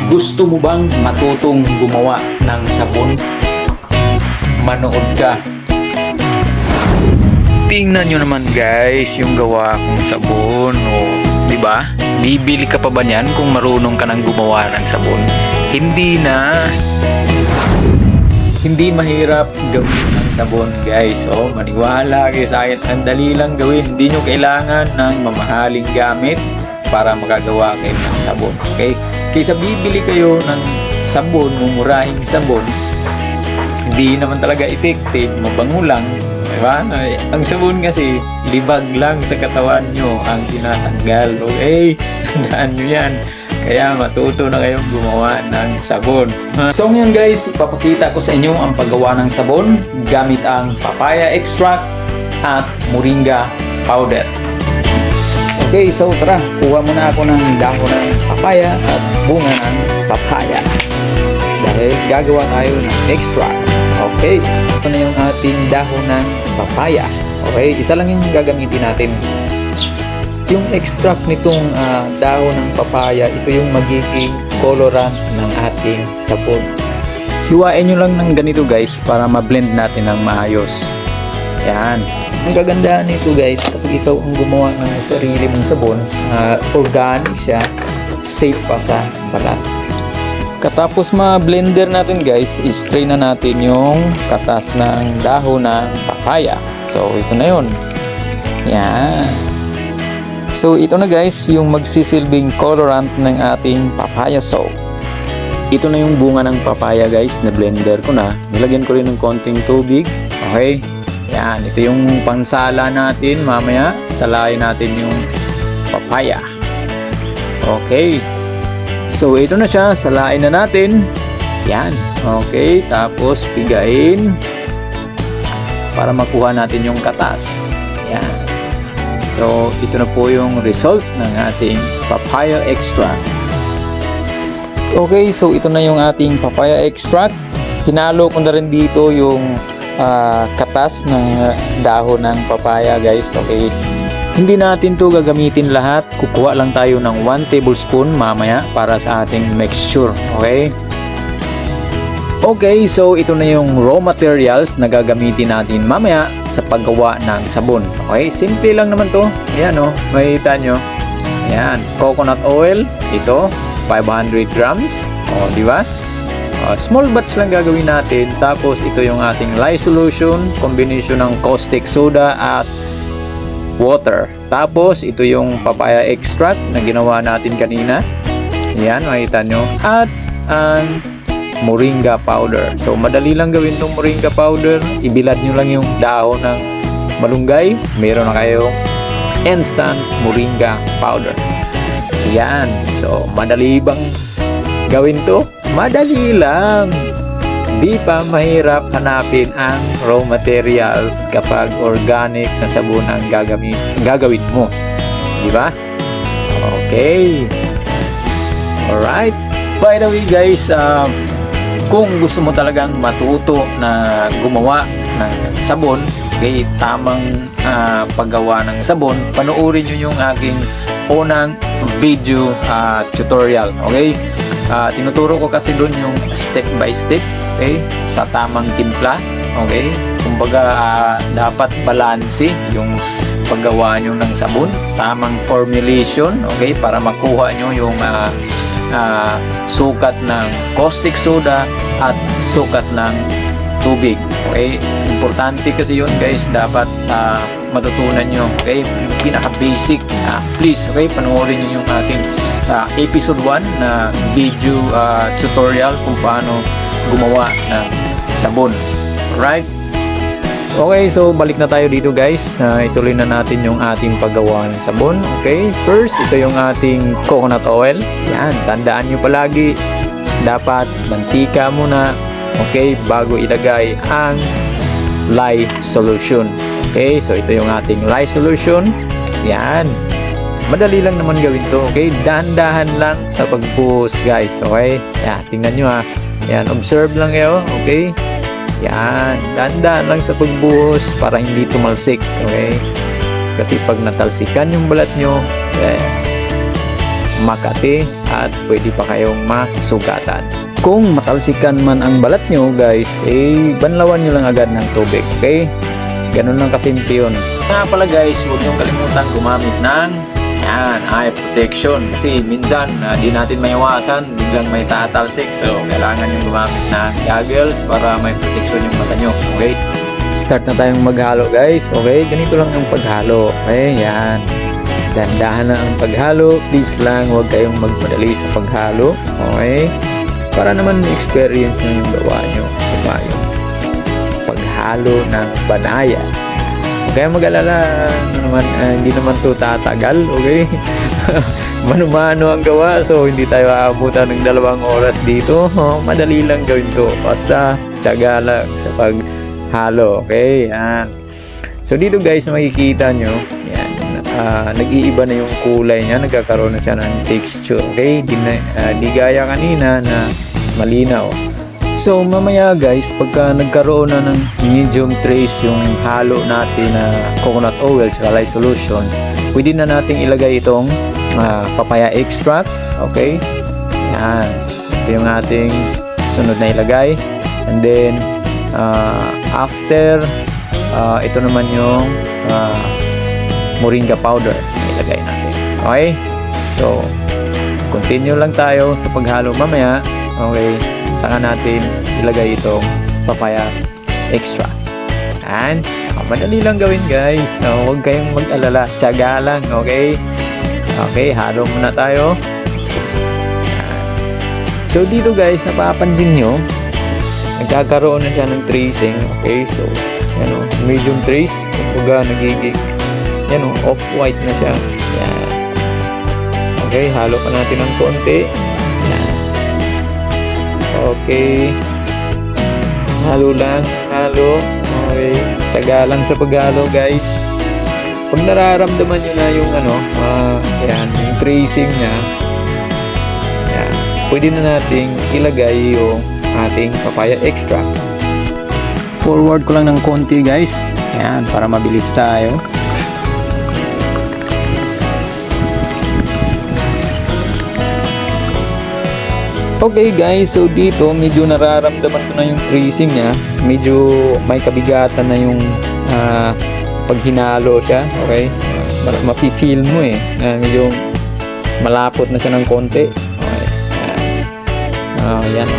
Gusto mo bang matutong gumawa ng sabon? Manood ka. Tingnan nyo naman guys yung gawa kong sabon. Di ba? Bibili ka pa ba niyan kung marunong ka nang gumawa ng sabon? Hindi na. Hindi mahirap gawin ang sabon guys. Maniwala kayo sa akin. Ang dali lang gawin. Hindi nyo kailangan ng mamahaling gamit para makagawa kayo ng sabon. Okay? Kaysa bibili kayo ng sabon, mumurahing sabon, hindi naman talaga effective, mabango lang. Diba? Ang sabon kasi, libag lang sa katawan nyo ang tinatanggal. Okay? Tandaan nyo yan. Kaya matuto na kayong gumawa ng sabon. So ngayon guys, ipapakita ko sa inyo ang paggawa ng sabon gamit ang papaya extract at moringa powder. Okay, so tara, kuha muna ako ng dahon ng papaya at bunga ng papaya. Dahil gagawa tayo ng extract. Okay, ito na yung ating dahon ng papaya. Okay, isa lang yung gagamitin natin. Yung extract nitong dahon ng papaya, ito yung magiging colorant ng ating sabon. Hiwain nyo lang ng ganito guys para ma-blend natin ng maayos. Yan. Ang kagandahan nito guys, kapag ikaw ang gumawa ng sarili mong sabon, organic siya, safe pa sa balat. Katapos ma-blender natin guys, i-strain na natin yung katas ng dahon ng papaya. So ito na yun. Yan. So ito na guys, yung magsisilbing colorant ng ating papaya soap. Ito na yung bunga ng papaya guys, na blender ko na. Nilagyan ko rin ng konting tubig. Okay. Yan, ito yung pansala natin. Mamaya, salayin natin yung papaya. Okay. So, ito na siya. Salain na natin. Yan. Okay. Tapos, pigain. Para makuha natin yung katas. Yan. So, ito na po yung result ng ating papaya extract. Okay. So, ito na yung ating papaya extract. Hinalo ko na rin dito yung katas ng dahon ng papaya guys. Okay, hindi natin to gagamitin lahat, kukuha lang tayo ng 1 tablespoon mamaya para sa ating mixture. Okay, so ito na yung raw materials na gagamitin natin mamaya sa paggawa ng sabon. Okay, simple lang naman to. Ayan makita nyo. Ayan, coconut oil, ito 500 grams. Di ba? Small batch lang gagawin natin. Tapos ito yung ating lye solution, combination ng caustic soda at water. Tapos ito yung papaya extract na ginawa natin kanina. Yan, makita nyo. At ang moringa powder. So madali lang gawin tong moringa powder. Ibilad nyo lang yung dahon ng malunggay. Meron na kayong instant moringa powder. Yan. So madali bang gawin to? Madali lang. Di pa mahirap hanapin ang raw materials kapag organic na sabon ang gagawin mo. Di ba? Okay. Alright. By the way guys, kung gusto mo talagang matuto na gumawa ng sabon, okay, tamang paggawa ng sabon, panoorin nyo yung aking unang video tutorial. Okay? Tinuturo ko kasi doon yung step by step, okay, sa tamang timpla. Okay, kumbaga dapat balanse yung paggawa nyo ng sabon, tamang formulation, okay, para makuha nyo yung sukat ng caustic soda at sukat ng tubig. Okay, importante kasi yun guys, dapat matutunan nyo. Okay, pinaka basic. Please, okay, panoorin nyo yung aking episode 1 na video tutorial kung paano gumawa ng sabon. Alright? Okay, so balik na tayo dito guys. Ituloy na natin yung ating paggawa ng sabon. Okay, first, ito yung ating coconut oil. Yan, tandaan nyo palagi, dapat mantika muna, okay, bago ilagay ang lye solution. Okay, so ito yung ating lye solution. Yan. Madali lang naman gawin to, okay? Dahan-dahan lang sa pagbuhos, guys, okay? Yan, tingnan nyo Yan, observe lang kayo, okay? Yan, dahan-dahan lang sa pagbuhos para hindi tumalsik, okay? Kasi pag natalsikan yung balat nyo, makati at pwede pa kayong masugatan. Kung matalsikan man ang balat nyo guys, banlawan nyo lang agad ng tubig, okay? Ganun lang kasimple yun. Nga pala guys, huwag nyo kalimutan gumamit ng eye protection kasi minsan di natin maiwasan, biglang may tatalsik, so kailangan nyo gumamit ng goggles para may protection yung mata nyo, okay? Start na tayong maghalo guys, okay? Ganito lang ang paghalo, okay? Yan. Dandahan na ang paghalo, please lang huwag kayong magmadali sa paghalo, okay? Para naman may experience nyo yung gawa nyo, diba? Yung paghalo ng banaya. Kaya mag-alala naman, hindi naman to tatagal, okay? Mano-mano ang gawa, so hindi tayo aabutan ng 2 oras dito. Madali lang gawin to, basta tiyaga lang sa paghalo, okay? Yan. So dito guys, makikita nyo, yan, nag-iiba na yung kulay niya, nagkakaroon na siya ng texture, okay? Di gaya kanina na malinaw. So mamaya guys, pagka nagkaroon na ng medium trace yung halo natin na coconut oil at lye solution, pwede na nating ilagay itong papaya extract, okay? Yan. Ito yung ating sunod na ilagay. And then after ito naman yung moringa powder na ilagay natin, okay? So continue lang tayo sa paghalo mamaya, okay? Saka natin ilagay itong papaya extra. And madali lang gawin guys, so huwag kayong mag-alala, tiyaga lang, okay? Okay, halo muna tayo. So dito guys, napapansin nyo, nagkakaroon na siya ng tracing, okay? So yan, medium trace, kumbaga nagiging yan, off-white na siya. Yan. Okay, halo pa natin ng konti. Okay, halo lang, halo. Okay, tiyaga lang sa paghalo guys. Pag nararamdaman nyo na yung yan, yung tracing nya, yan, pwede na nating ilagay yung ating papaya extra. Forward ko lang ng konti guys, yan, para mabilis tayo. Okay guys, so dito medyo nararamdaman ko na yung tracing niya. Medyo may kabigatan na yung pag hinalo siya, okay? Mafe-feel mo medyo malapot na siya ng konti. Okay. Yan.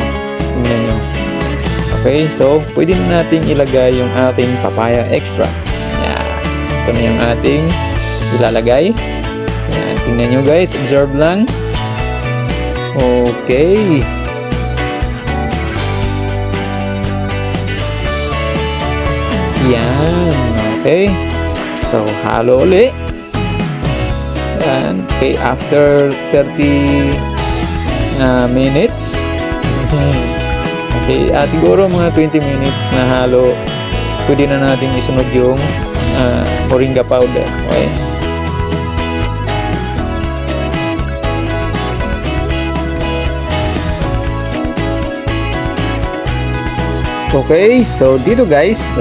Tingnan nyo. Okay, so pwede na natin ilagay yung ating papaya extra. Yan. Ito na yung ating ilalagay. Yan. Tingnan nyo guys, observe lang. Okay. Yan. Okay. So, halo ulit. And, okay, after 30 minutes. Okay, siguro mga 20 minutes na halo, pwede na natin isunod yung moringa powder. Okay. Okay, so dito guys,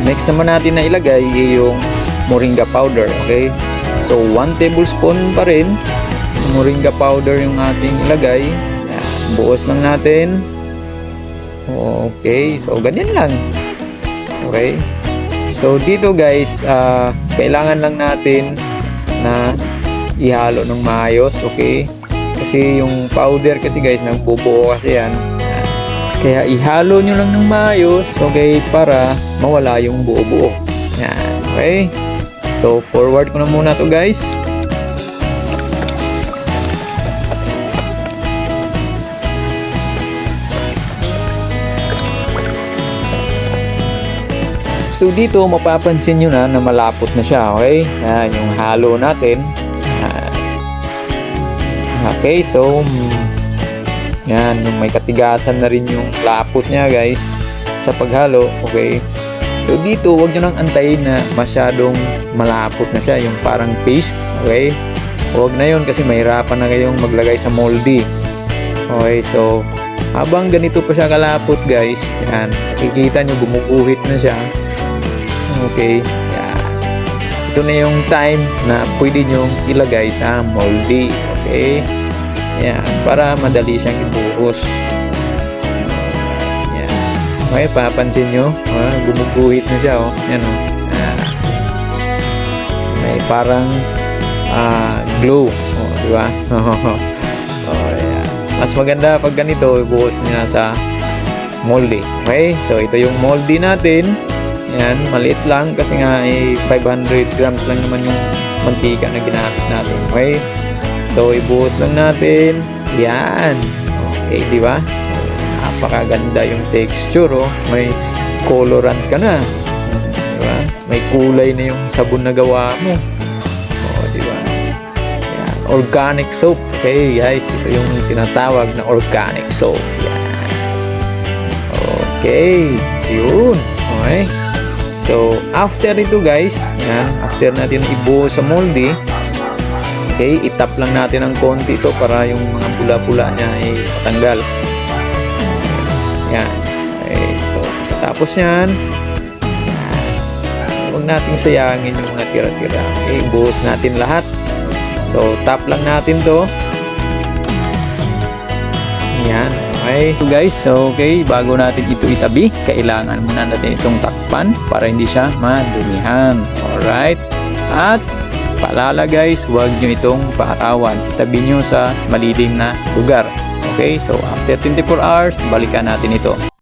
next naman natin na ilagay yung moringa powder, okay? So 1 tablespoon pa rin moringa powder yung ating ilagay. Buos lang natin. Okay, so ganyan lang. Okay. So dito guys, kailangan lang natin na ihalo ng maayos, okay? Kasi yung powder kasi guys, nagbubuo kasi yan. Kaya ihalo nyo lang ng maayos, okay, para mawala yung buo-buo. Yan, okay? So, forward ko na muna to guys. So, dito mapapansin nyo na malapot na siya, okay? Yan, yung halo natin. Okay, so yan, yung may katigasan na rin yung lapot niya guys sa paghalo, okay? So dito, wag nyo nang antayin na masyadong malapot na siya, yung parang paste, okay? Huwag na yun kasi mahirapan na kayong maglagay sa moldy. Okay, so habang ganito pa siya kalapot guys, yan, nakikita nyo gumuguhit na siya. Okay, yan. Ito na yung time na pwede nyo ilagay sa moldy. Okay. Yan, para madali siyang ibuhos. Yan. Okay, papansin nyo, gumuguhit na siya, oh. Yan, oh. May parang glow, oh, di ba? Oh, yan. Mas maganda pag ganito, ibuhos niya sa moldy. Okay, so ito yung moldy natin. Yan, maliit lang kasi nga 500 grams lang naman yung mantika na ginamit natin. Okay, so ibuhos lang natin. Yan. Okay, di ba? Napakaganda yung texture, oh. May colorant ka na. Di ba? May kulay na yung sabon na gawa mo. Oh, di ba? Yan. Organic soap. Okay, guys, ito yung tinatawag na organic soap. Yan. Okay, yun. Okay. So, after ito guys, yan, after natin ibuhos sa moldy, okay, itap lang natin ng konti ito para yung mga pula-pula niya ay matanggal. Yan. Okay, so, tapos yan, huwag nating sayangin yung mga tira-tira. Okay, ibuhos natin lahat. So, tap lang natin to. Yan. Okay, so guys, so okay, bago natin ito itabi, kailangan muna natin itong takpan para hindi siya madumihan. Alright, at paalala guys, huwag nyo itong paarawan, itabi nyo sa malilim na lugar. Okay, so after 24 hours, balikan natin ito.